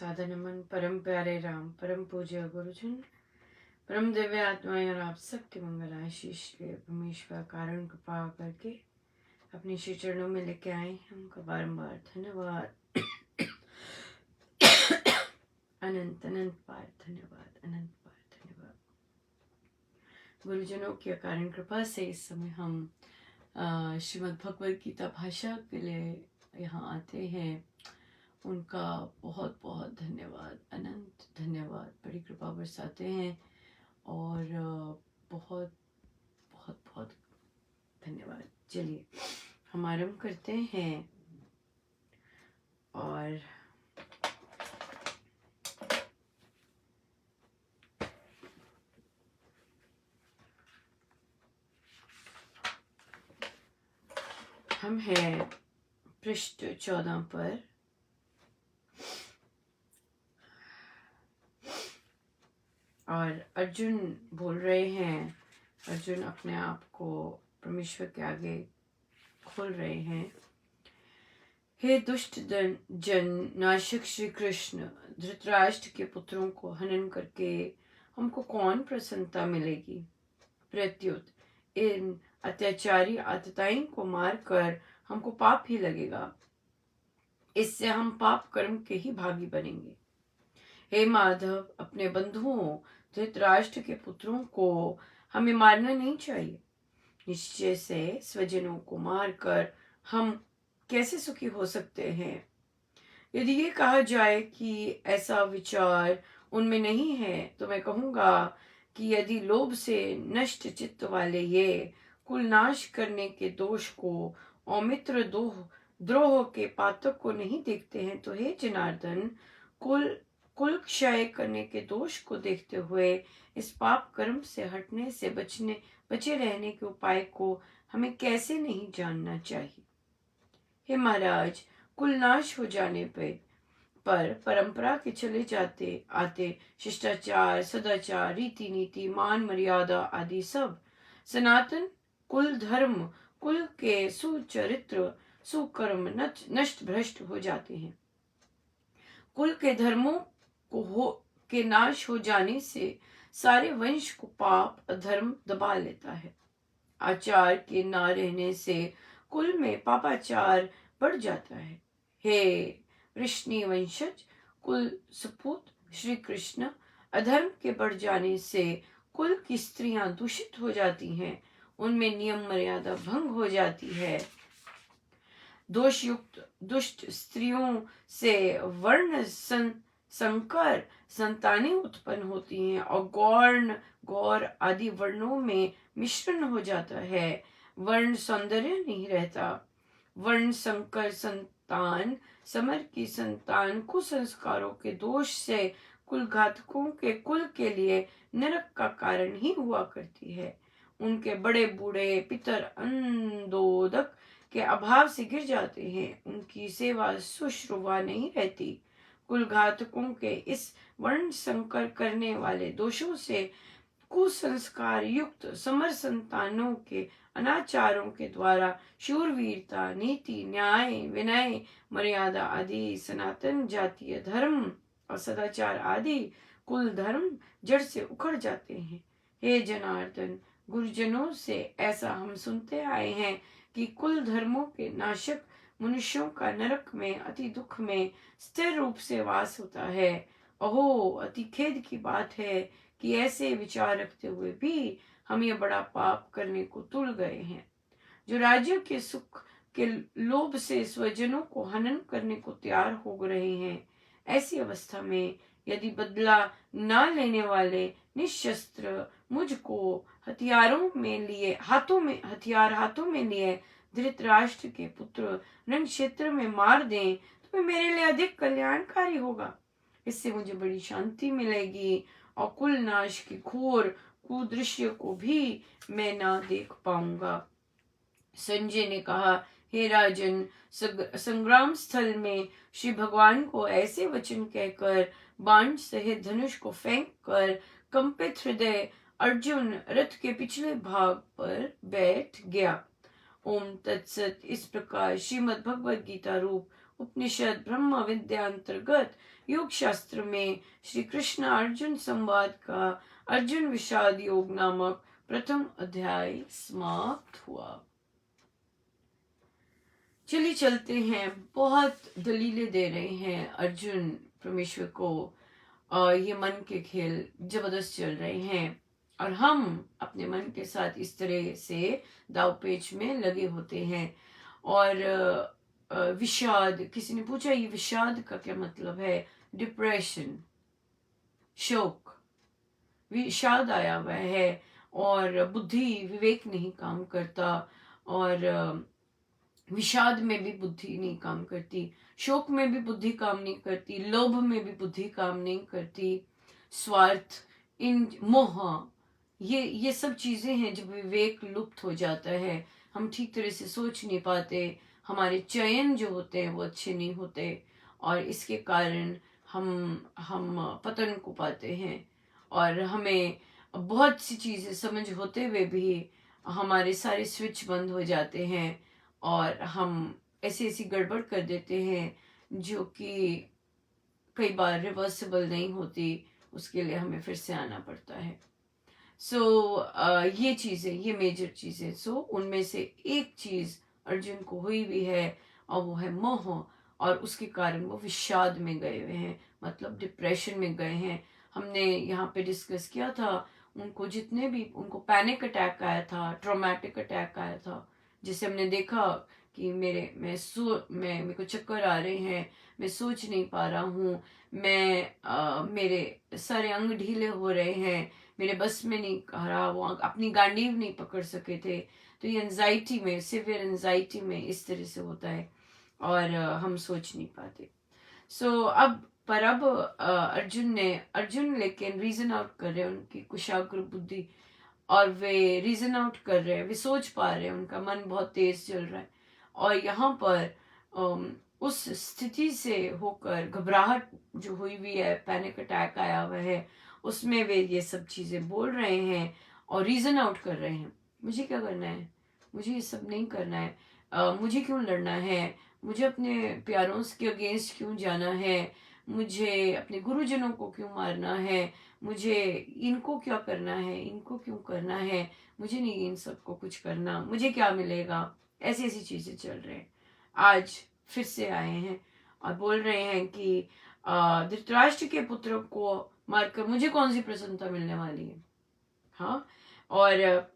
सादर नमन परम प्यारे राम परम पूज्य गुरुजन परम दिव्य आत्माएं और आप सबके मंगल आशीष के परमेश्वर कारण कृपा करके अपने श्री चरणों में लेके आए हमका बारंबार धन्यवाद। अनंत अनंत बार धन्यवाद, अनंत बार धन्यवाद। गुरुजनों की अकारण कृपा से इस समय हम श्रीमद् भगवद गीता भाषा के लिए यहाँ आते हैं। उनका बहुत बहुत धन्यवाद, अनंत धन्यवाद। बड़ी कृपा बरसाते हैं और बहुत बहुत बहुत धन्यवाद। चलिए हम आरंभ करते हैं। और हम हैं पृष्ठ 14 पर। और अर्जुन बोल रहे हैं, अर्जुन अपने आप को परमेश्वर के आगे खोल रहे हैं। हे दुष्ट जन नाशक श्री कृष्ण, धृतराष्ट्र के पुत्रों को हनन करके हमको कौन प्रसन्नता मिलेगी? प्रत्युत इन अत्याचारी आतताइन को मारकर हमको पाप ही लगेगा। इससे हम पाप कर्म के ही भागी बनेंगे। हे माधव, अपने बंधुओं धृतराष्ट्र के पुत्रों को हमें मारना नहीं चाहिए। निश्चय से स्वजनों को मारकर हम कैसे सुखी हो सकते हैं? यदि ये कहा जाए कि ऐसा विचार उनमें नहीं है, तो मैं कहूँगा कि यदि लोभ से नष्ट चित्त वाले ये कुल नाश करने के दोष को और मित्र द्रोह के पातक को नहीं देखते हैं, तो हे जनार्दन, कुल क्षय करने के दोष को देखते हुए इस पाप कर्म से हटने से बचे रहने के उपाय को हमें कैसे नहीं जानना चाहिए? हे महाराज, कुल नाश हो जाने पर परंपरा के चले जाते आते शिष्टाचार, सदाचार, रीति नीति, मान मर्यादा आदि सब सनातन कुल धर्म, कुल के सुचरित्र सुकर्म नष्ट भ्रष्ट हो जाते हैं। कुल के धर्मों के नाश हो जाने से सारे वंश को पाप अधर्म दबा लेता है। आचार के ना रहने से कुल में पापाचार बढ़ जाता है। हे वृष्णि वंशज कुल सपूत श्री कृष्ण, अधर्म के बढ़ जाने से कुल की स्त्रियां दूषित हो जाती हैं, उनमें नियम मर्यादा भंग हो जाती है। दोष युक्त दुष्ट स्त्रियों से वर्ण संकर संतानें उत्पन्न होती हैं और गौर आदि वर्णों में मिश्रण हो जाता है। वर्ण सौंदर्य नहीं रहता। वर्ण संकर संतान समर की संतान कुसंस्कारों के दोष से कुल घातकों के कुल के लिए नरक का कारण ही हुआ करती है। उनके बड़े बूढ़े पितर अंधोदक के अभाव से गिर जाते हैं। उनकी सेवा शुश्रूषा नहीं रहती। कुल घातकों के इस वर्ण संकर करने वाले दोषों से कुसंस्कार युक्त समर संतानों के अनाचारों के द्वारा शूरवीरता, नीति, न्याय, विनय, मर्यादा आदि सनातन जातीय धर्म और सदाचार आदि कुल धर्म जड़ से उखड़ जाते हैं। हे जनार्दन, गुरुजनों से ऐसा हम सुनते आए हैं कि कुल धर्मों के नाशक मनुष्यों का नरक में अति दुख में स्थिर रूप से वास होता है। अहो, अति खेद की बात है कि ऐसे विचार रखते हुए भी हम ये बड़ा पाप करने को तुल गए हैं। जो राज्य के सुख के लोभ से स्वजनों को हनन करने को तैयार हो रहे हैं, ऐसी अवस्था में यदि बदला ना लेने वाले निशस्त्र मुझको हथियार हाथों में लिए धृतराष्ट्र के पुत्र रण क्षेत्र में मार दें, तो मेरे लिए अधिक कल्याणकारी होगा। इससे मुझे बड़ी शांति मिलेगी और कुल नाश के घोर कुदृश्य को भी मैं ना देख पाऊंगा। संजय ने कहा, हे राजन, संग्राम स्थल में श्री भगवान को ऐसे वचन कहकर बाण सहित धनुष को फेंक कर कंपित हृदय अर्जुन रथ के पिछले भाग पर बैठ गया। ओम तत्सत। इस प्रकार श्रीमद् भगवद गीता रूप उपनिषद ब्रह्म विद्या अंतर्गत योग शास्त्र में श्री कृष्ण अर्जुन संवाद का अर्जुन विषाद योग नामक प्रथम अध्याय समाप्त हुआ। चलिए चलते हैं। बहुत दलीलें दे रहे हैं अर्जुन परमेश्वर को, ये मन के खेल जबरदस्त चल रहे हैं और हम अपने मन के साथ इस तरह से दाव पेच में लगे होते हैं। और विषाद, किसी ने पूछा ये विषाद का क्या मतलब है? डिप्रेशन, शोक, विषाद आया हुआ है और बुद्धि विवेक नहीं काम करता, और विषाद में भी बुद्धि नहीं काम करती, शोक में भी बुद्धि काम नहीं करती, लोभ में भी बुद्धि काम नहीं करती, स्वार्थ, इन मोह, ये सब चीजें हैं जब विवेक लुप्त हो जाता है, हम ठीक तरह से सोच नहीं पाते, हमारे चयन जो होते हैं वो अच्छे नहीं होते और इसके कारण हम पतन को पाते हैं। और हमें बहुत सी चीजें समझ होते हुए भी हमारे सारे स्विच बंद हो जाते हैं और हम ऐसी ऐसी गड़बड़ कर देते हैं जो कि कई बार रिवर्सिबल नहीं होती, उसके लिए हमें फिर से आना पड़ता है। ये चीज़ें, ये मेजर चीज़ें, उनमें से एक चीज़ अर्जुन को हुई भी है और वो है मोह, और उसके कारण वो विषाद में गए हुए हैं, मतलब डिप्रेशन में गए हैं। हमने यहाँ पे डिस्कस किया था, उनको जितने भी उनको पैनिक अटैक आया था, ट्रॉमेटिक अटैक आया था, जिसे हमने देखा कि मेरे को चक्कर आ रहे हैं, मैं सोच नहीं पा रहा हूँ, मेरे सारे अंग ढीले हो रहे हैं, मेरे बस में नहीं आ रहा, वो अपनी गांडीव नहीं पकड़ सके थे। तो ये एंजाइटी में, सिवियर एंजाइटी में इस तरह से होता है और हम सोच नहीं पाते। अब अर्जुन लेकिन रीजन आउट कर रहे हैं, उनकी कुशाग्र बुद्धि, और वे रीजन आउट कर रहे हैं, वे सोच पा रहे हैं, उनका मन बहुत तेज चल रहा है। और यहाँ पर उस स्थिति से होकर घबराहट जो हुई हुई है, पैनिक अटैक आया हुआ है, उसमें वे ये सब चीज़ें बोल रहे हैं और रीजन आउट कर रहे हैं। मुझे क्या करना है? मुझे ये सब नहीं करना है। मुझे क्यों लड़ना है? मुझे अपने प्यारों के अगेंस्ट क्यों जाना है? मुझे अपने गुरुजनों को क्यों मारना है? मुझे इनको क्या करना है? इनको क्यों करना है? मुझे नहीं इन सबको कुछ करना, मुझे क्या मिलेगा? ऐसी ऐसी चीज़ें चल रहे हैं। आज फिर से आए हैं और बोल रहे हैं कि धृतराष्ट्र के पुत्र को मारकर मुझे कौन सी प्रसन्नता मिलने वाली है? हाँ, और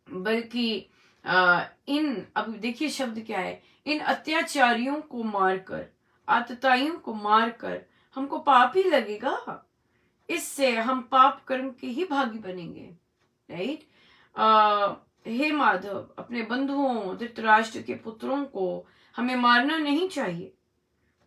बल्कि अब देखिए शब्द क्या है, इन अत्याचारियों को मारकर, आतताइयों को मारकर हमको पाप ही लगेगा, इससे हम पाप कर्म के ही भागी बनेंगे। राइट? हे माधव, अपने बंधुओं धृतराष्ट्र के पुत्रों को हमें मारना नहीं चाहिए।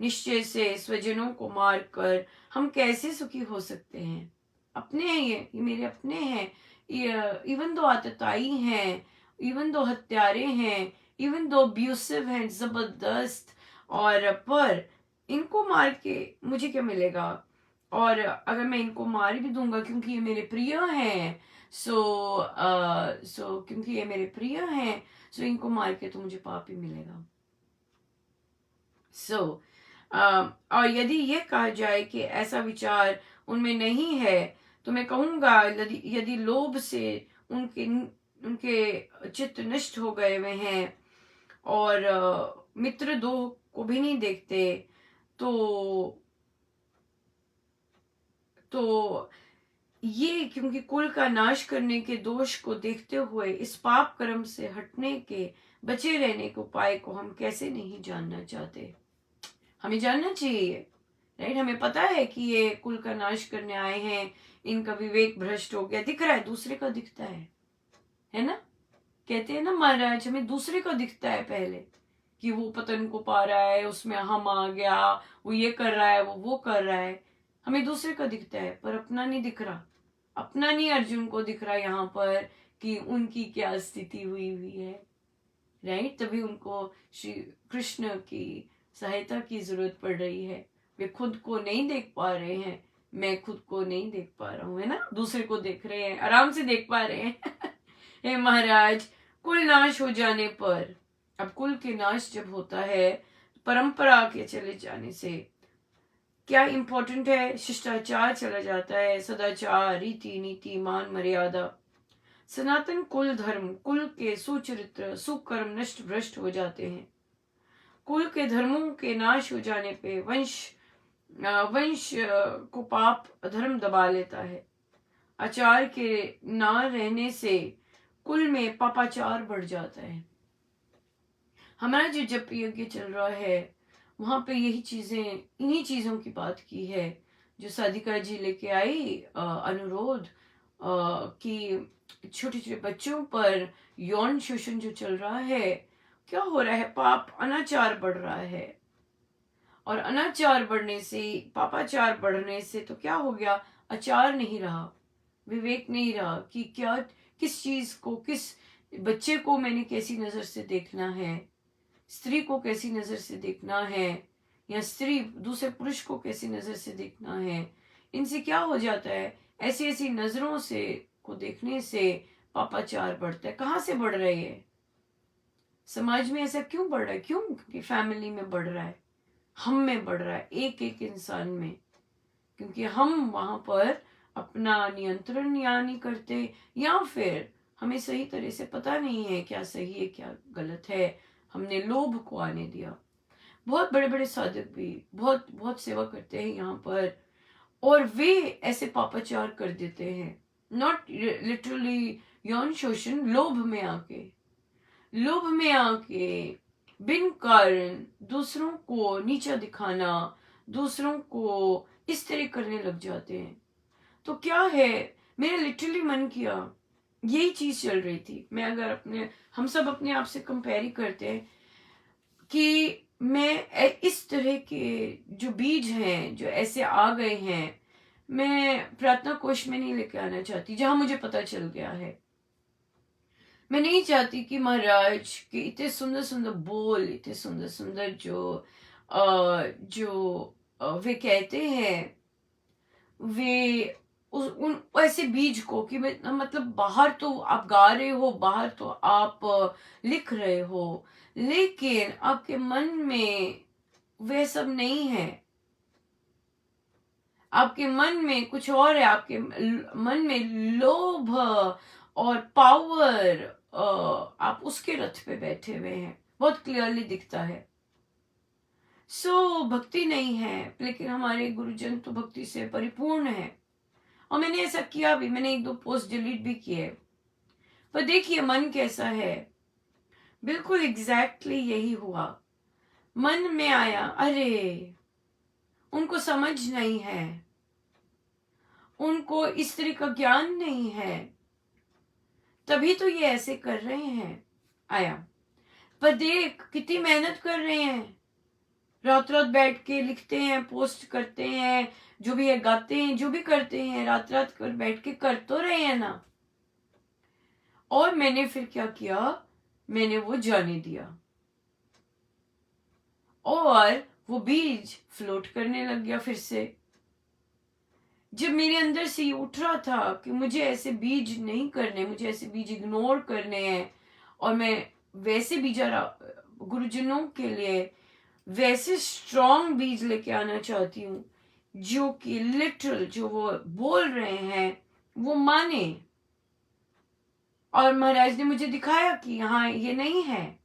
निश्चय से स्वजनों को मारकर हम कैसे सुखी हो सकते हैं? अपने हैं ये मेरे अपने हैं, इवन दो आतताई हैं, इवन दो हत्यारे हैं, इवन दो अब्यूसिव हैं, जबरदस्त, और पर इनको मार के मुझे क्या मिलेगा? और अगर मैं इनको मार भी दूंगा क्योंकि ये मेरे प्रिय हैं, क्योंकि ये मेरे प्रिय हैं, इनको मार के तो मुझे पाप ही मिलेगा। और यदि ये कहा जाए कि ऐसा विचार उनमें नहीं है, तो मैं कहूँगा यदि लोभ से उनके चित्त नष्ट हो गए हुए हैं और मित्र दो को भी नहीं देखते, तो ये क्योंकि कुल का नाश करने के दोष को देखते हुए इस पाप कर्म से हटने के, बचे रहने के उपाय को हम कैसे नहीं जानना चाहते? हमें जानना चाहिए। राइट? हमें पता है कि ये कुल का नाश करने आए हैं, इनका विवेक भ्रष्ट हो गया, दिख रहा है, दूसरे का दिखता है ना? कहते हैं ना महाराज, हमें दूसरे का दिखता है पहले कि वो पतन को पा रहा है, उसमें हम आ गया, वो ये कर रहा है, वो कर रहा है, हमें दूसरे का दिखता है पर अपना नहीं दिख रहा। अपना नहीं अर्जुन को दिख रहा यहाँ पर कि उनकी क्या स्थिति हुई है। राइट? तभी उनको श्री कृष्ण की सहायता की जरूरत पड़ रही है। वे खुद को नहीं देख पा रहे हैं, मैं खुद को नहीं देख पा रहा हूँ, है ना? दूसरे को देख रहे हैं, आराम से देख पा रहे हैं। हे महाराज, कुल नाश हो जाने पर, अब कुल के नाश जब होता है, परंपरा के चले जाने से क्या इम्पोर्टेंट है? शिष्टाचार चला जाता है, सदाचार, रीति नीति, मान मर्यादा। सनातन कुल धर्म, कुल के सुचरित्र सुकर्म नष्ट भ्रष्ट हो जाते हैं। कुल के धर्मों के नाश हो जाने पे वंश को पाप धर्म दबा लेता है। आचार के ना रहने से कुल में पापाचार बढ़ जाता है। हमारा जो जप यज्ञ चल रहा है वहां पे यही चीजें, इन्हीं चीजों की बात की है जो साधिका जी लेके आई अनुरोध कि छोटे छोटे बच्चों पर यौन शोषण जो चल रहा है, क्या हो रहा है? पाप अनाचार बढ़ रहा है, और अनाचार बढ़ने से, पापाचार बढ़ने से तो क्या हो गया? आचार नहीं रहा, विवेक नहीं रहा कि क्या, किस चीज को, किस बच्चे को मैंने कैसी नजर से देखना है, स्त्री को कैसी नजर से देखना है, या स्त्री दूसरे पुरुष को कैसी नजर से देखना है। इनसे क्या हो जाता है? ऐसी ऐसी नजरों से को देखने से पापाचार बढ़ता है। कहाँ से बढ़ रही है? समाज में ऐसा क्यों बढ़ रहा है? क्यों? क्योंकि फैमिली में बढ़ रहा है, हम में बढ़ रहा है, एक एक इंसान में। क्योंकि हम वहां पर अपना नियंत्रण या नहीं करते, या फिर हमें सही तरह से पता नहीं है क्या सही है क्या गलत है, हमने लोभ को आने दिया। बहुत बड़े बड़े साधक भी बहुत बहुत सेवा करते हैं यहाँ पर, और वे ऐसे पापाचार कर देते हैं, नॉट लिटरली यौन शोषण, लोभ में आके बिन कारण दूसरों को नीचा दिखाना, दूसरों को इस तरह करने लग जाते हैं। तो क्या है, मेरा लिटरली मन किया, यही चीज चल रही थी। मैं अगर हम सब अपने आप से कंपेयर करते हैं कि मैं इस तरह के जो बीज हैं जो ऐसे आ गए हैं, मैं प्रार्थना कोश में नहीं लेके आना चाहती जहां मुझे पता चल गया है। मैं नहीं चाहती कि महाराज के इतने सुंदर सुंदर बोल, इतने सुंदर सुंदर वे कहते हैं, वे उन ऐसे बीज को कि मतलब बाहर तो आप गा रहे हो, बाहर तो आप लिख रहे हो, लेकिन आपके मन में वह सब नहीं है। आपके मन में कुछ और है, आपके मन में लोभ और पावर, आप उसके रथ पे बैठे हुए हैं, बहुत क्लियरली दिखता है। भक्ति नहीं है, लेकिन हमारे गुरुजन तो भक्ति से परिपूर्ण है। और मैंने ऐसा किया भी, मैंने 1-2 पोस्ट डिलीट भी किए, पर देखिए मन कैसा है। बिल्कुल एग्जैक्टली यही हुआ। मन में आया, अरे उनको समझ नहीं है, उनको इस तरह का ज्ञान नहीं है, तभी तो ये ऐसे कर रहे हैं। आया, पर देख कितनी मेहनत कर रहे हैं, रात रात बैठ के लिखते हैं, पोस्ट करते हैं, जो भी है गाते हैं, जो भी करते हैं, रात रात कर बैठ के कर तो रहे हैं ना। और मैंने फिर क्या किया, मैंने वो जाने दिया, और वो बीज फ्लोट करने लग गया फिर से। जब मेरे अंदर से ये उठ रहा था कि मुझे ऐसे बीज नहीं करने, मुझे ऐसे बीज इग्नोर करने हैं, और मैं वैसे बीजा गुरुजनों के लिए वैसे स्ट्रॉन्ग बीज लेके आना चाहती हूँ जो कि लिटरल जो वो बोल रहे हैं वो माने। और महाराज ने मुझे दिखाया कि हाँ ये नहीं है।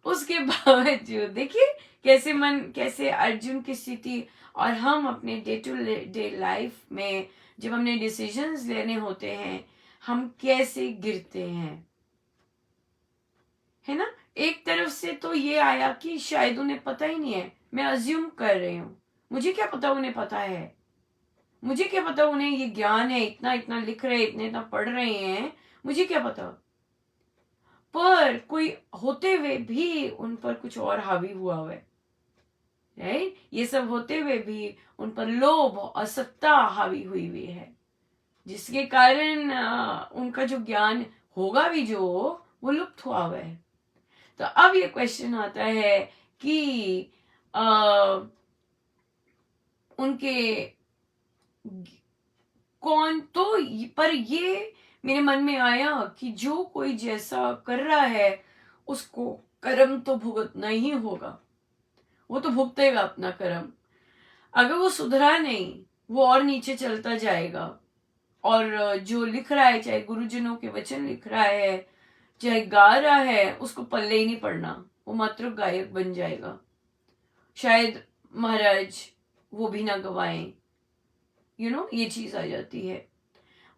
उसके बावजूद देखिए कैसे मन, कैसे अर्जुन की स्थिति, और हम अपने डे टू डे लाइफ में जब हमने डिसीजंस लेने होते हैं हम कैसे गिरते हैं, है ना। एक तरफ से तो ये आया कि शायद उन्हें पता ही नहीं है, मैं अज्यूम कर रही हूँ, मुझे क्या पता उन्हें पता है, मुझे क्या पता उन्हें ये ज्ञान है, इतना इतना लिख रहे, इतना पढ़ रहे हैं, मुझे क्या पता। पर कोई होते हुए भी उन पर कुछ और हावी हुआ है, राइट। ये सब होते हुए भी उन पर लोभ और सत्ता हावी हुई हुई है, जिसके कारण उनका जो ज्ञान होगा भी जो वो लुप्त हुआ हुआ है। तो अब ये क्वेश्चन आता है कि उनके कौन तो, पर ये मेरे मन में आया कि जो कोई जैसा कर रहा है उसको कर्म तो भुगतना ही होगा। वो तो भुगतेगा अपना कर्म। अगर वो सुधरा नहीं, वो और नीचे चलता जाएगा। और जो लिख रहा है, चाहे गुरुजनों के वचन लिख रहा है, चाहे गा रहा है, उसको पल्ले ही नहीं पड़ना, वो मात्र गायक बन जाएगा। शायद महाराज वो भी ना गवाएं, ये चीज आ जाती है।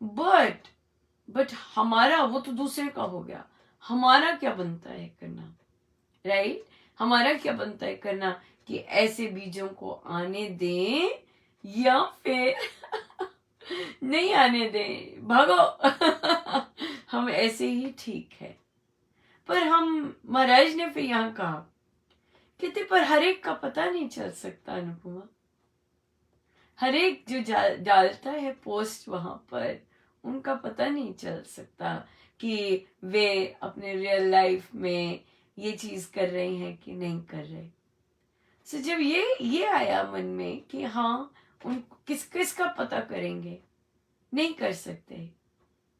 बट हमारा वो तो दूसरे का हो गया, हमारा क्या बनता है करना, राइट? हमारा क्या बनता है करना कि ऐसे बीजों को आने दें या फिर नहीं आने दें, भागो। हम ऐसे ही ठीक है। पर हम महाराज ने फिर यहाँ कहा, कहते पर हर एक का पता नहीं चल सकता अनुपमा। हर एक जो डालता है पोस्ट वहां पर, उनका पता नहीं चल सकता कि वे अपने रियल लाइफ में ये चीज कर रहे हैं कि नहीं कर रहे। सो जब ये आया मन में कि हाँ, उन किस का पता करेंगे, नहीं कर सकते।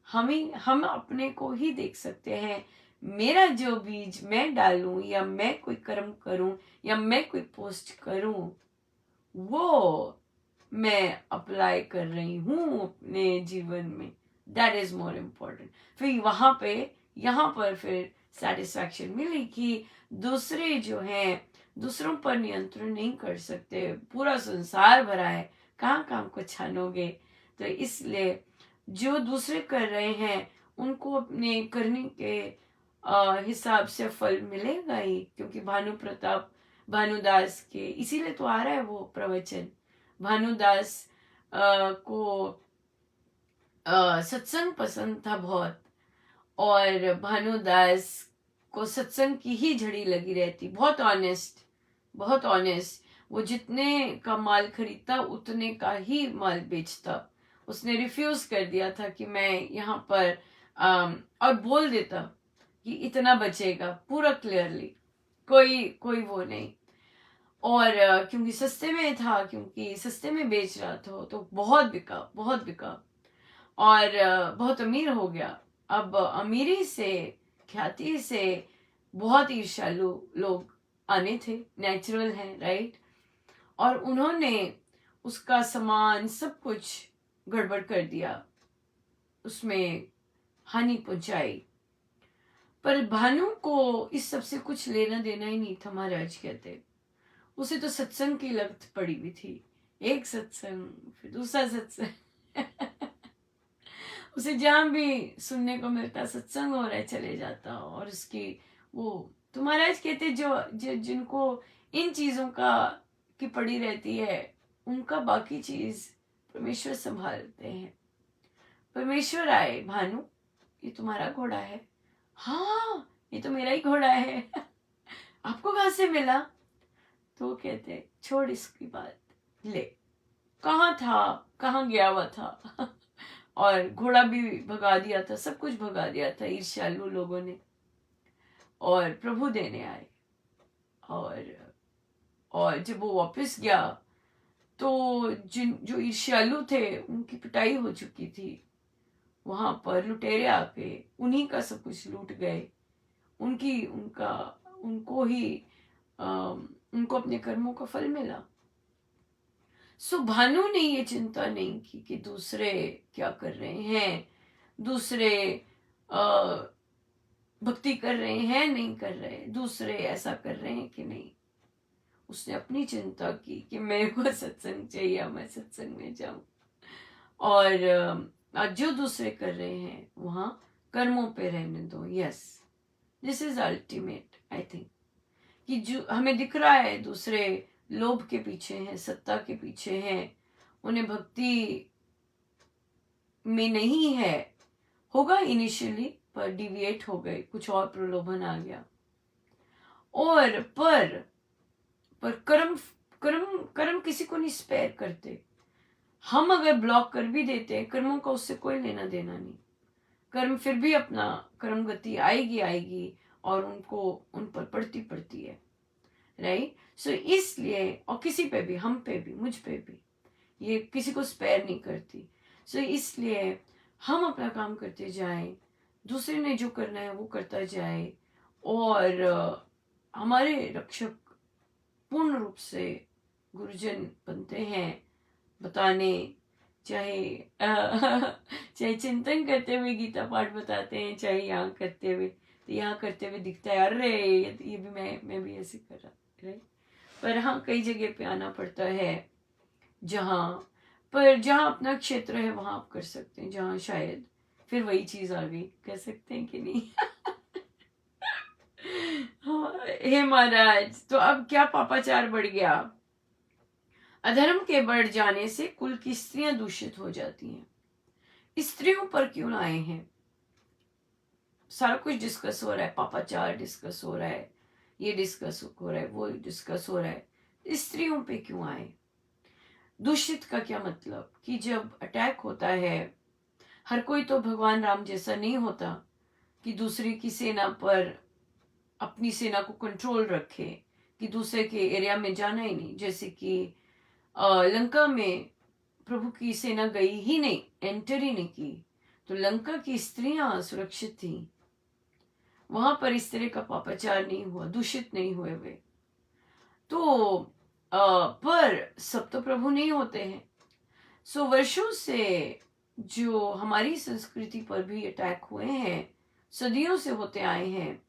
हम अपने को ही देख सकते हैं। मेरा जो बीज मैं डालूं, या मैं कोई कर्म करूं, या मैं कोई पोस्ट करूं, वो मैं अप्लाई कर रही हूं अपने जीवन में। That is more important. फिर वहां पे यहाँ पर फिर सेटिस्फैक्शन मिली कि दूसरे जो हैं, दूसरों पर नियंत्रण नहीं कर सकते, पूरा संसार भरा है, कहाँ काम को छानोगे। तो इसलिए जो दूसरे कर रहे हैं, उनको अपने करने के हिसाब से फल मिलेगा ही। क्योंकि भानुदास के इसीलिए तो आ रहा है वो प्रवचन। भानुदास को सत्संग पसंद था बहुत, और भानुदास को सत्संग की ही झड़ी लगी रहती। बहुत ऑनेस्ट, बहुत ऑनेस्ट। वो जितने का माल खरीदता उतने का ही माल बेचता। उसने रिफ्यूज कर दिया था कि मैं यहाँ पर और बोल देता कि इतना बचेगा पूरा क्लियरली, कोई वो नहीं। और क्योंकि सस्ते में था, क्योंकि सस्ते में बेच रहा था, तो बहुत बिका, बहुत बिका, और बहुत अमीर हो गया। अब अमीरी से, ख्याति से बहुत ईर्ष्यालु लोग आने थे, नेचुरल है, राइट? और उन्होंने उसका सामान सब कुछ गड़बड़ कर दिया, उसमें हानि पहुंचाई। पर भानु को इस सब से कुछ लेना देना ही नहीं था, महाराज कहते। उसे तो सत्संग की लत पड़ी हुई थी। एक सत्संग, फिर दूसरा सत्संग। उसे जहां भी सुनने को मिलता सत्संग हो रहा है, चले जाता। और उसकी वो तो महाराज कहते, जिनको इन चीजों का की पड़ी रहती है, उनका बाकी चीज परमेश्वर संभालते हैं। परमेश्वर आए, भानु ये तुम्हारा घोड़ा है? हाँ, ये तो मेरा ही घोड़ा है। आपको कहां से मिला? तो कहते छोड़ इसकी बात, ले कहाँ था, कहाँ गया हुआ था। और घोड़ा भी भगा दिया था, सब कुछ भगा दिया था ईर्ष्यालु लोगों ने। और प्रभु देने आए। और जब वो वापस गया, तो जो ईर्ष्यालु थे उनकी पिटाई हो चुकी थी। वहां पर लुटेरे आके उन्हीं का सब कुछ लूट गए। उनको ही उनको अपने कर्मों का फल मिला। सो भानु ने ये चिंता नहीं की कि दूसरे क्या कर रहे हैं, दूसरे भक्ति कर रहे हैं नहीं कर रहे, दूसरे ऐसा कर रहे हैं कि नहीं। उसने अपनी चिंता की कि मेरे को सत्संग चाहिए, मैं सत्संग में जाऊं। और जो दूसरे कर रहे हैं वहां कर्मों पे रहने दो। Yes, this is ultimate, I think. कि जो हमें दिख रहा है दूसरे लोभ के पीछे हैं, सत्ता के पीछे हैं, उन्हें भक्ति में नहीं है। होगा इनिशियली, पर डिविएट हो गए, कुछ और प्रलोभन आ गया। और पर कर्म कर्म कर्म किसी को नहीं स्पेयर करते। हम अगर ब्लॉक कर भी देते हैं कर्मों का, उससे कोई लेना देना नहीं। कर्म फिर भी अपना कर्म गति आएगी और उन पर पड़ती है, राइट? सो इसलिए, और किसी पे भी, हम पे भी, मुझ पे भी, ये किसी को स्पेयर नहीं करती। सो इसलिए हम अपना काम करते जाएं, दूसरे ने जो करना है वो करता जाए, और हमारे रक्षक पूर्ण रूप से गुरुजन बनते हैं बताने, चाहे चिंतन करते हुए गीता पाठ बताते हैं, चाहे यहाँ करते हुए, तो यहाँ करते हुए दिखता है अरे ये भी मैं भी ऐसे कर रहा, राइट। पर हाँ, कई जगह पे आना पड़ता है जहाँ अपना क्षेत्र है वहां आप कर सकते हैं, जहाँ शायद फिर वही चीज आ गई, कह सकते हैं कि नहीं। हाँ, हे महाराज, तो अब क्या पापाचार बढ़ गया। अधर्म के बढ़ जाने से कुल की स्त्रियां दूषित हो जाती हैं। स्त्रियों पर क्यों आए हैं, सारा कुछ डिस्कस हो रहा है, पापाचार डिस्कस हो रहा है, ये डिस्कस हो रहा है, वो डिस्कस हो रहा है, स्त्रियों पे क्यों आए। दूषित का क्या मतलब कि जब अटैक होता है, हर कोई तो भगवान राम जैसा नहीं होता कि दूसरे की सेना पर अपनी सेना को कंट्रोल रखे, कि दूसरे के एरिया में जाना ही नहीं। जैसे कि लंका में प्रभु की सेना गई ही नहीं, एंटर ही नहीं की, तो लंका की स्त्रियां सुरक्षित थी, वहां पर इस तरह का पापाचार नहीं हुआ, दूषित नहीं हुए वे। तो पर सब तो प्रभु नहीं होते हैं। सो वर्षों से जो हमारी संस्कृति पर भी अटैक हुए हैं, सदियों से होते आए हैं,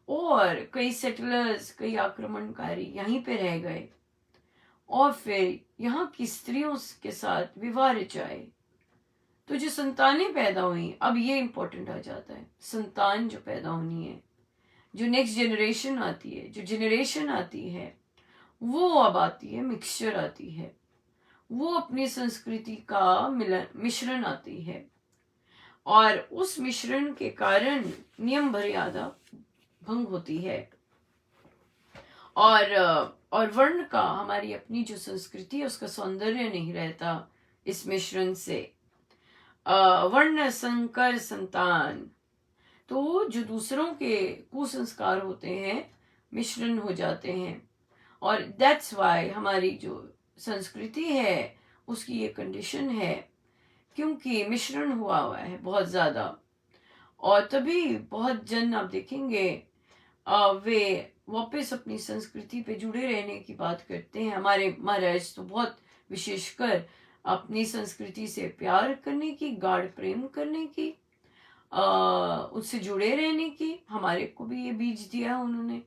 और कई सेटलर्स, कई आक्रमणकारी यहीं पे रह गए, और फिर यहाँ की स्त्रियों के साथ विवाह रचाए, तो जो संतानें पैदा हुई, अब ये इंपॉर्टेंट आ जाता है, संतान जो पैदा होनी है, जो नेक्स्ट जनरेशन आती है, जो जनरेशन आती है, वो अब आती है, मिक्सचर आती है, वो अपनी संस्कृति का मिश्रण आती है, और उस मिश्रण के कारण नियम मर्यादा भंग होती है, और वर्ण का, हमारी अपनी जो संस्कृति है उसका सौंदर्य नहीं रहता इस मिश्रण से। वर्ण संकर संतान, तो जो दूसरों के कुसंस्कार होते हैं मिश्रण हो जाते हैं, और दैट्स वाई हमारी जो संस्कृति है उसकी ये कंडीशन है, क्योंकि मिश्रण हुआ है बहुत ज्यादा। और तभी बहुत जन आप देखेंगे वे वापस अपनी संस्कृति पे जुड़े रहने की बात करते हैं। हमारे महाराज तो बहुत विशेषकर अपनी संस्कृति से प्यार करने की, गाढ़ प्रेम करने की, उससे जुड़े रहने की, हमारे को भी ये बीज दिया उन्होंने।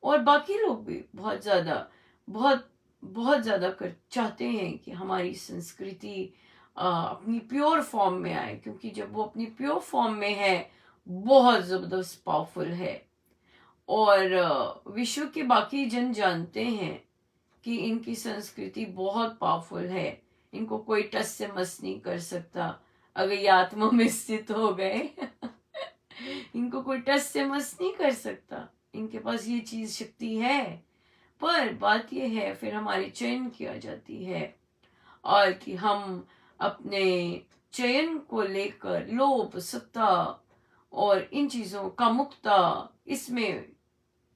और बाकी लोग भी बहुत ज्यादा, बहुत बहुत ज्यादा कर चाहते हैं कि हमारी संस्कृति अपनी प्योर फॉर्म में आए, क्योंकि जब वो अपनी प्योर फॉर्म में है बहुत जबरदस्त पावरफुल है, और विश्व के बाकी जन जानते हैं कि इनकी संस्कृति बहुत पावरफुल है, इनको कोई टस से मस नहीं कर सकता। अगर ये आत्मा में स्थित हो गए इनको कोई टस से मस नहीं कर सकता, इनके पास ये चीज शक्ति है। पर बात ये है फिर हमारी चयन किया जाती है, और कि हम अपने चयन को लेकर लोभ, सत्ता और इन चीजों का मुक्ता, इसमें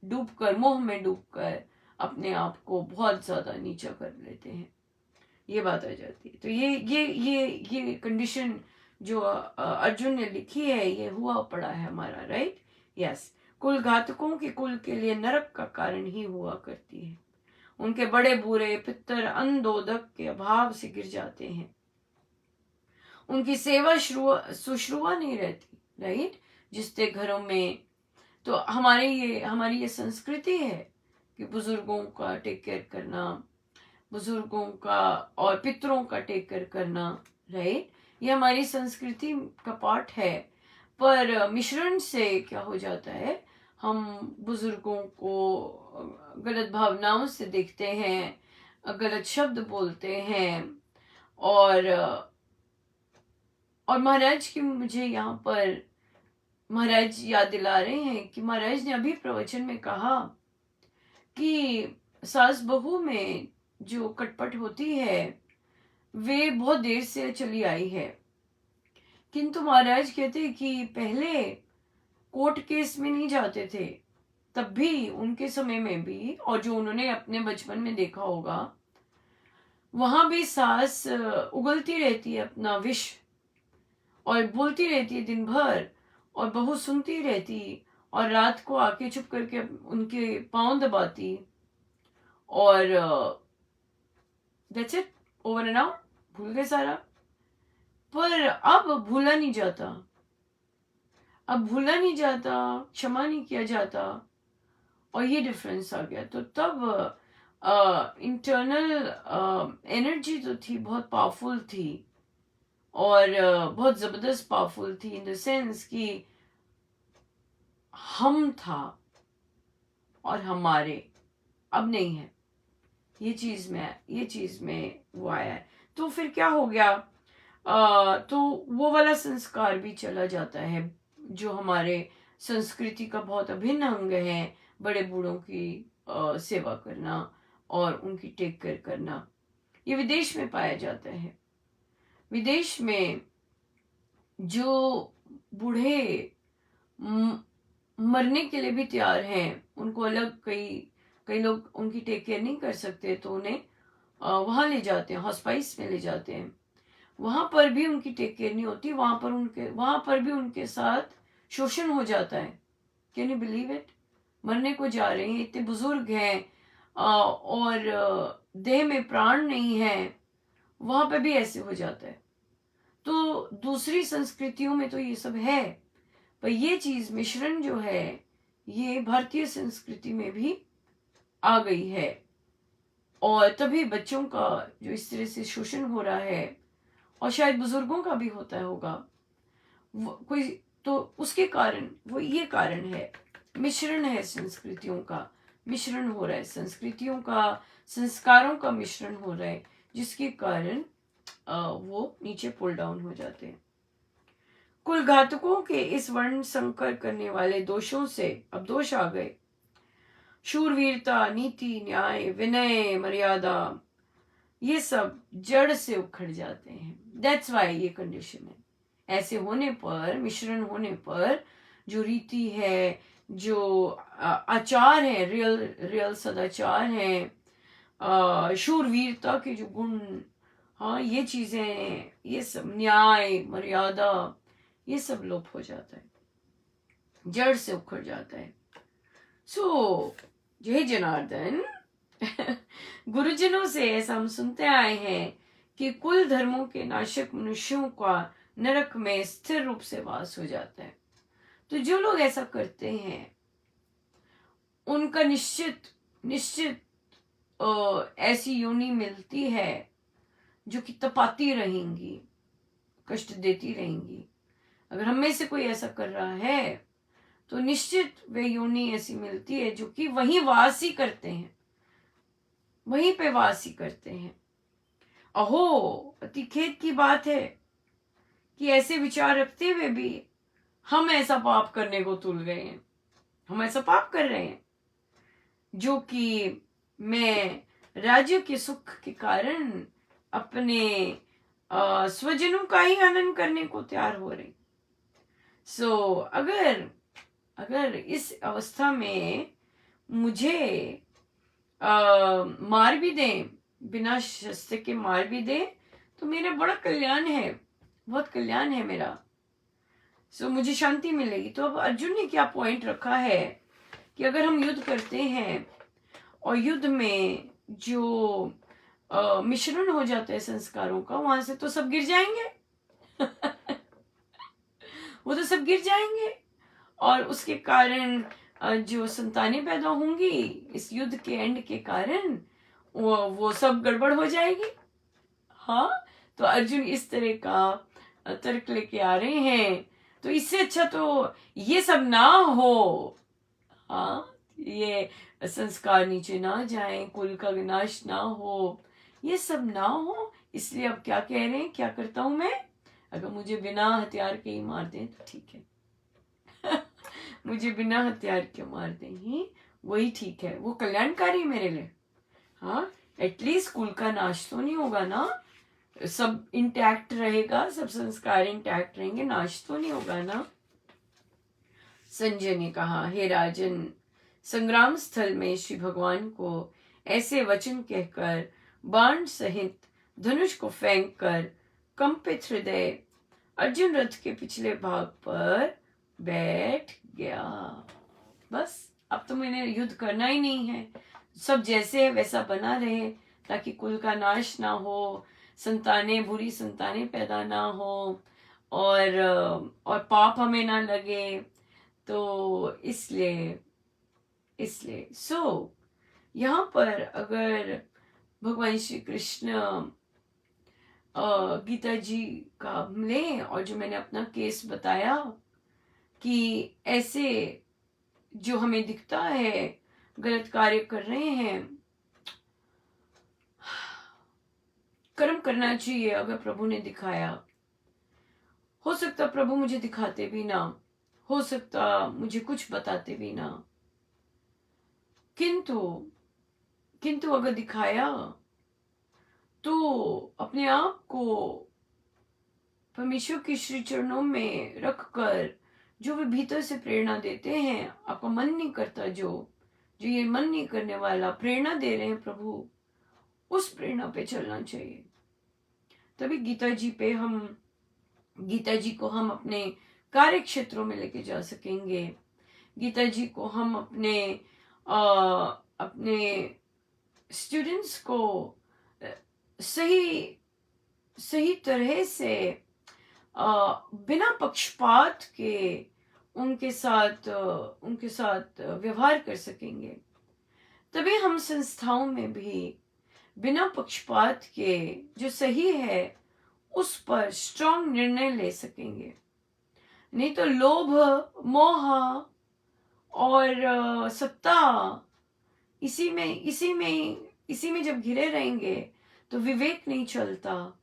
डूबकर, मोह में डूबकर अपने आप को बहुत ज्यादा नीचा कर लेते हैं, ये बात आ जाती है। तो ये कंडीशन जो अर्जुन ने लिखी है, ये हुआ पड़ा है हमारा, राइट। यस, कुल घातकों के कुल के लिए नरक का कारण ही हुआ करती है। उनके बड़े बूढ़े पितर अंधोदक के अभाव से गिर जाते हैं, उनकी सेवा सुश्रुआ नहीं रहती, राइट। जिसके घरों में, तो हमारी ये संस्कृति है कि बुजुर्गों का टेक केयर करना, बुजुर्गों का और पितरों का टेक केयर करना, राइट। ये हमारी संस्कृति का पार्ट है। पर मिश्रण से क्या हो जाता है, हम बुजुर्गों को गलत भावनाओं से देखते हैं, गलत शब्द बोलते हैं, और महाराज की मुझे यहाँ पर महाराज याद दिला रहे हैं कि महाराज ने अभी प्रवचन में कहा कि सास बहू में जो कटपट होती है वे बहुत देर से चली आई है, किंतु महाराज कहते कि पहले कोर्ट केस में नहीं जाते थे, तब भी उनके समय में भी, और जो उन्होंने अपने बचपन में देखा होगा, वहां भी सास उगलती रहती है अपना विष और बोलती रहती है दिन भर, और बहू सुनती रहती, और रात को आके चुप करके उनके पांव दबाती, और that's it, over and out, भूल गए सारा। पर अब भूला नहीं जाता, अब भूला नहीं जाता, क्षमा नहीं किया जाता, और ये डिफरेंस आ गया। तो तब इंटरनल एनर्जी जो थी बहुत पावरफुल थी, और बहुत जबरदस्त पावरफुल थी, इन द सेंस कि हम था और हमारे, अब नहीं है। ये चीज में वो आया है। तो फिर क्या हो गया, तो वो वाला संस्कार भी चला जाता है जो हमारे संस्कृति का बहुत अभिन्न अंग है, बड़े बूढ़ों की सेवा करना और उनकी टेक केयर करना। ये विदेश में पाया जाता है। विदेश में जो बूढ़े मरने के लिए भी तैयार हैं, उनको अलग, कई कई लोग उनकी टेक केयर नहीं कर सकते, तो उन्हें वहां ले जाते हैं, हॉस्पाइस में ले जाते हैं। वहां पर भी उनकी टेक केयर नहीं होती, वहां पर भी उनके साथ शोषण हो जाता है। Can you believe it? मरने को जा रहे हैं, इतने बुजुर्ग हैं, और देह में प्राण नहीं है, वहां पर भी ऐसे हो जाता है। तो दूसरी संस्कृतियों में तो ये सब है, पर ये चीज मिश्रण जो है ये भारतीय संस्कृति में भी आ गई है। और तभी बच्चों का जो इस तरह से शोषण हो रहा है, और शायद बुजुर्गों का भी होता होगा कोई, तो उसके कारण वो ये कारण है, मिश्रण है संस्कृतियों का, मिश्रण हो रहा है संस्कृतियों का, संस्कारों का मिश्रण हो रहा है, जिसके कारण वो नीचे पुल डाउन हो जाते हैं। कुल घातकों के इस वर्ण संकर करने वाले दोषों से अब दोष आ गए। शूरवीरता, नीति, न्याय, विनय, मर्यादा, ये सब जड़ से उखड़ जाते हैं। दैट्स वाई ये कंडीशन है। ऐसे होने पर, मिश्रण होने पर, जो रीति है, जो आचार है, रियल सदाचार है, शूरवीरता के जो गुण, हाँ ये चीजें, ये सब न्याय, मर्यादा, ये सब लोप हो जाता है, जड़ से उखड़ जाता है। सो जय जनार्दन। गुरुजनों से ऐसा हम सुनते आए हैं कि कुल धर्मों के नाशक मनुष्यों का नरक में स्थिर रूप से वास हो जाता है। तो जो लोग ऐसा करते हैं उनका निश्चित निश्चित ऐसी योनि मिलती है जो कि तपाती रहेंगी, कष्ट देती रहेंगी। अगर हम में से कोई ऐसा कर रहा है तो निश्चित वे योनि ऐसी मिलती है जो कि वहीं वास ही करते हैं, वहीं पे वास ही करते हैं। अहो, अति खेद की बात है कि ऐसे विचार रखते हुए भी हम ऐसा पाप करने को तुल गए हैं। हम ऐसा पाप कर रहे हैं जो कि मैं राज्य के सुख के कारण अपने स्वजनों का ही हनन करने को तैयार हो रही। सो अगर इस अवस्था में मुझे मार भी दें, बिना शस्त्र के मार भी दें, तो मेरा बड़ा कल्याण है, बहुत कल्याण है मेरा। सो मुझे शांति मिलेगी। तो अब अर्जुन ने क्या पॉइंट रखा है कि अगर हम युद्ध करते हैं और युद्ध में जो मिश्रण हो जाता है संस्कारों का, वहां से तो सब गिर जाएंगे। वो तो सब गिर जाएंगे, और उसके कारण जो संतानें पैदा होंगी इस युद्ध के एंड के कारण, वो सब गड़बड़ हो जाएगी। हाँ, तो अर्जुन इस तरह का तर्क लेके आ रहे हैं। तो इससे अच्छा तो ये सब ना हो, हाँ, ये संस्कार नीचे ना जाए, कुल का विनाश ना हो, ये सब ना हो। इसलिए अब क्या कह रहे हैं, क्या करता हूं मैं? अगर मुझे बिना हथियार के ही मार दें तो ठीक है। मुझे बिना हथियार के मार दें ही वही ठीक है, वो कल्याणकारी मेरे लिए। हाँ, एटलीस्ट कुल का नाश तो नहीं होगा ना, सब इंटैक्ट रहेगा, सब संस्कार इंटैक्ट रहेंगे, नाश तो नहीं होगा ना। संजय ने कहा, हे राजन, संग्राम स्थल में श्री भगवान को ऐसे वचन कहकर बाण सहित धनुष को फेंक कर कंपित हृदय अर्जुन रथ के पिछले भाग पर बैठ गया। बस अब तो मैंने युद्ध करना ही नहीं है, सब जैसे है वैसा बना रहे, ताकि कुल का नाश ना हो, संतानें, बुरी संतानें पैदा ना हो, और पाप हमें ना लगे। तो इसलिए इसलिए यहाँ पर अगर भगवान श्री कृष्ण गीता जी का हम लें, और जो मैंने अपना केस बताया कि ऐसे जो हमें दिखता है गलत कार्य कर रहे हैं, कर्म करना चाहिए। अगर प्रभु ने दिखाया, हो सकता प्रभु मुझे दिखाते भी ना, हो सकता मुझे कुछ बताते भी ना, किंतु किंतु अगर दिखाया तो अपने आप को परमेश्वर के श्री चरणों में रखकर, जो वे भीतर से प्रेरणा देते हैं, आपका मन नहीं करता, जो ये मन नहीं करने वाला प्रेरणा दे रहे हैं प्रभु, उस प्रेरणा पे चलना चाहिए। तभी गीता जी को हम अपने कार्य क्षेत्रों में लेके जा सकेंगे। गीता जी को हम अपने स्टूडेंट्स को सही तरह से बिना पक्षपात के उनके साथ व्यवहार कर सकेंगे। तभी हम संस्थाओं में भी बिना पक्षपात के जो सही है उस पर स्ट्रांग निर्णय ले सकेंगे। नहीं तो लोभ, मोह और सत्ता, इसी में जब घिरे रहेंगे तो विवेक नहीं चलता,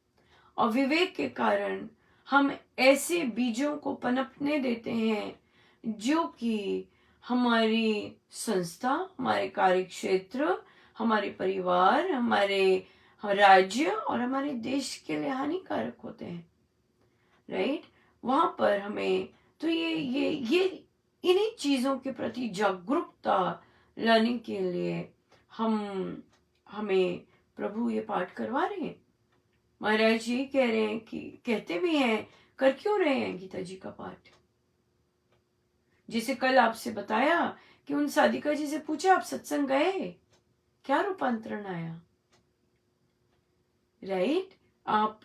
और विवेक के कारण हम ऐसे बीजों को पनपने देते हैं जो कि हमारी संस्था, हमारे कार्य क्षेत्र, हमारे परिवार, हमारे राज्य और हमारे देश के लिए हानिकारक होते हैं। राइट? वहां पर हमें तो ये इन्हीं चीजों के प्रति जागरूकता लाने के लिए हमें प्रभु ये पाठ करवा रहे हैं। महाराज जी कह रहे हैं कि कहते भी हैं, कर क्यों रहे हैं गीता जी का पाठ? जैसे कल आपसे बताया कि उन साधिका जी से पूछा, आप सत्संग गए, क्या रूपांतरण आया? राइट? आप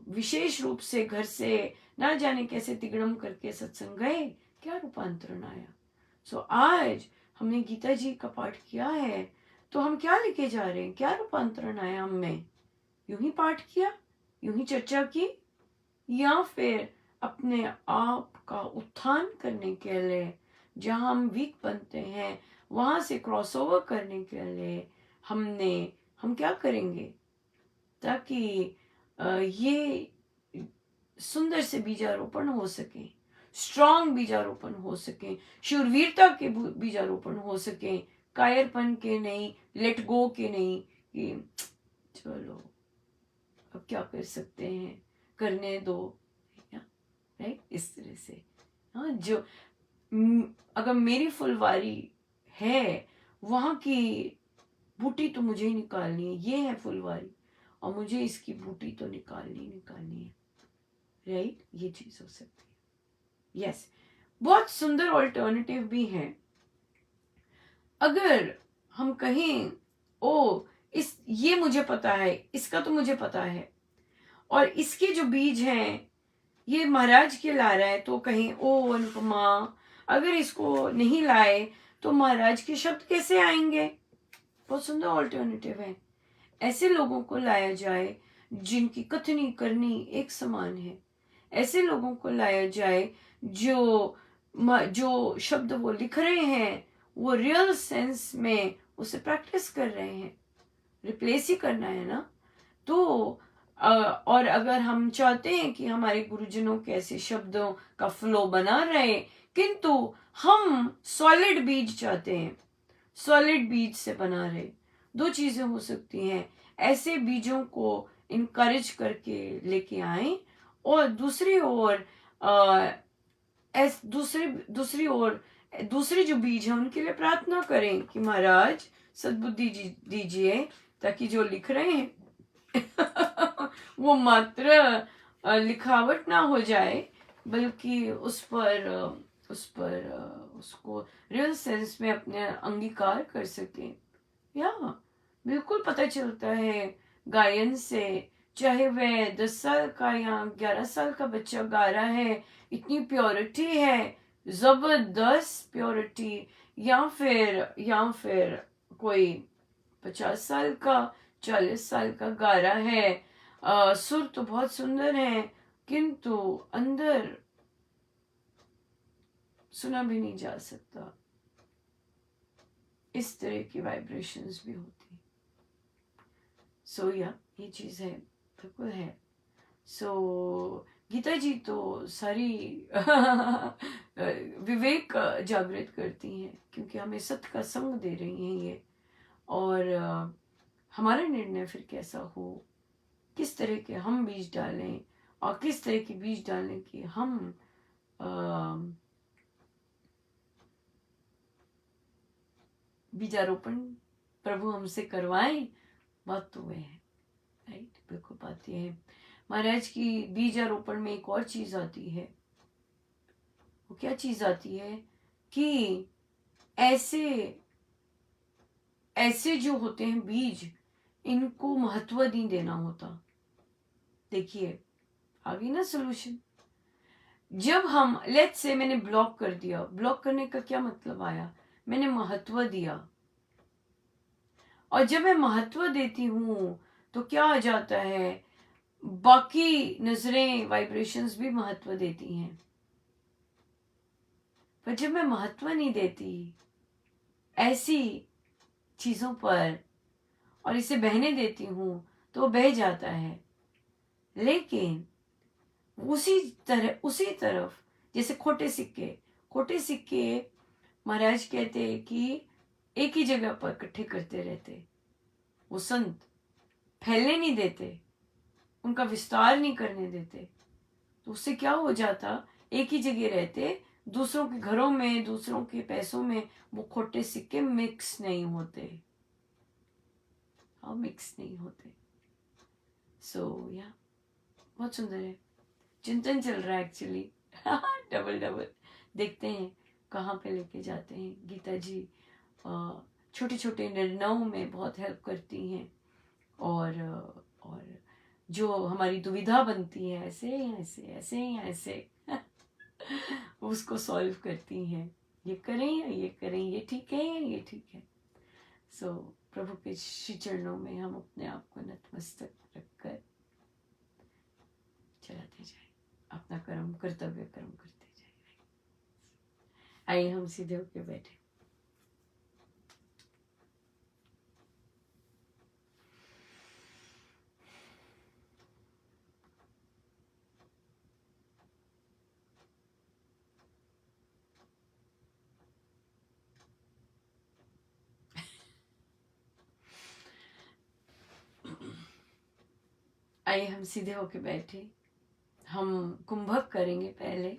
विशेष रूप से घर से ना जाने कैसे तिगड़म करके सत्संग गए, क्या रूपांतरण आया? आज हमने गीता जी का पाठ किया है, तो हम क्या लेके जा रहे हैं? क्या रूपांतरण आया हमें? यूं ही पाठ किया, यूं ही चर्चा की, या फिर अपने आप का उत्थान करने के लिए, जहां हम वीक बनते हैं वहां से क्रॉसओवर करने के लिए हम क्या करेंगे, ताकि ये सुंदर से बीजारोपण हो सके, स्ट्रांग बीजारोपण हो सके, शूरवीरता के बीजारोपण हो सके, कायरपन के नहीं, लेट गो के नहीं कि चलो अब क्या कर सकते हैं, करने दो। राइट? इस तरह से हाँ, जो अगर मेरी फुलवारी है, वहां की बूटी तो मुझे ही निकालनी है। ये है फुलवारी और मुझे इसकी बूटी तो निकालनी है। राइट? ये चीज हो सकती है। यस, बहुत सुंदर ऑल्टरनेटिव भी है। अगर हम कहें ये मुझे पता है, इसका तो मुझे पता है, और इसके जो बीज हैं ये महाराज के ला रहा है, तो कहें अनुपमा, अगर इसको नहीं लाए तो महाराज के शब्द कैसे आएंगे? बहुत सुंदर ऑल्टरनेटिव है। ऐसे लोगों को लाया जाए जिनकी कथनी करनी एक समान है। ऐसे लोगों को लाया जाए जो शब्द वो लिख रहे हैं वो रियल सेंस में उसे प्रैक्टिस कर रहे हैं। रिप्लेस ही करना है ना। तो और अगर हम चाहते हैं कि हमारे गुरुजनों के ऐसे शब्दों का फ्लो बना रहे, किंतु हम सॉलिड बीज चाहते हैं, सॉलिड बीज से बना रहे, दो चीजें हो सकती हैं। ऐसे बीजों को इनकरेज करके लेके आए, और दूसरी ओर दूसरे जो बीज हैं उनके लिए प्रार्थना करें कि महाराज सद्बुद्धि दीजिए, ताकि जो लिख रहे हैं वो मात्र लिखावट ना हो जाए, बल्कि उसको रियल सेंस में अपने अंगीकार कर सके। या बिल्कुल पता चलता है गायन से, चाहे वह 10 साल का या 11 साल का बच्चा गा रहा है, इतनी प्योरिटी है, जबरदस्त प्योरिटी। या फिर कोई 50 साल का, 40 साल का गा रहा है, सुर तो बहुत सुंदर है किंतु अंदर सुना भी नहीं जा सकता। इस तरह की वाइब्रेशंस भी होती। सो या ये चीज है, बिल्कुल है। सो गीता जी तो सारी विवेक जागृत करती हैं, क्योंकि हमें सत्य का संग दे रही हैं ये। और हमारा निर्णय फिर कैसा हो, किस तरह के हम बीज डालें, और किस तरह के बीज डालने की हम बीजारोपण प्रभु हमसे करवाएं, बात तो वह है। राइट, बिल्कुल बात यह है। महाराज की बीजारोपण में एक और चीज आती है। वो क्या चीज आती है कि ऐसे ऐसे जो होते हैं बीज, इनको महत्व नहीं देना होता। देखिए आ गई ना सोल्यूशन। जब हम लेट्स से मैंने ब्लॉक कर दिया, ब्लॉक करने का क्या मतलब आया, मैंने महत्व दिया। और जब मैं महत्व देती हूं तो क्या आ जाता है, बाकी नजरें, वाइब्रेशंस भी महत्व देती हैं। पर जब मैं महत्व नहीं देती ऐसी चीजों पर और इसे बहने देती हूं तो वो बह जाता है। लेकिन उसी तरफ जैसे खोटे सिक्के महाराज कहते हैं कि एक ही जगह पर इकट्ठे करते रहते। वो संत फैलने नहीं देते, उनका विस्तार नहीं करने देते। तो उससे क्या हो जाता, एक ही जगह रहते, दूसरों के घरों में, दूसरों के पैसों में वो खोटे सिक्के मिक्स नहीं होते। हाँ, मिक्स नहीं होते। सो या बहुत सुंदर है, चिंतन चल रहा है एक्चुअली। डबल डबल देखते हैं कहाँ पे लेके जाते हैं। गीता जी छोटे छोटे निर्णयों में बहुत हेल्प करती हैं। और जो हमारी दुविधा बनती है, ऐसे या ऐसे, ऐसे या ऐसे, उसको सॉल्व करती हैं। ये करें या ये करें, ये ठीक है या ये ठीक है। सो प्रभु के श्री चरणों में हम अपने आप को नतमस्तक रखकर चलाते जाए, अपना कर्म, कर्तव्य कर्म करते जाए। आइए हम सीधे होकर बैठे। आइए हम सीधे होके बैठे। हम कुंभक करेंगे पहले।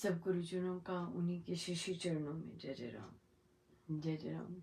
सब गुरुजनों का उन्हीं के शिष्य चरणों में। जय जय राम, जय जय राम।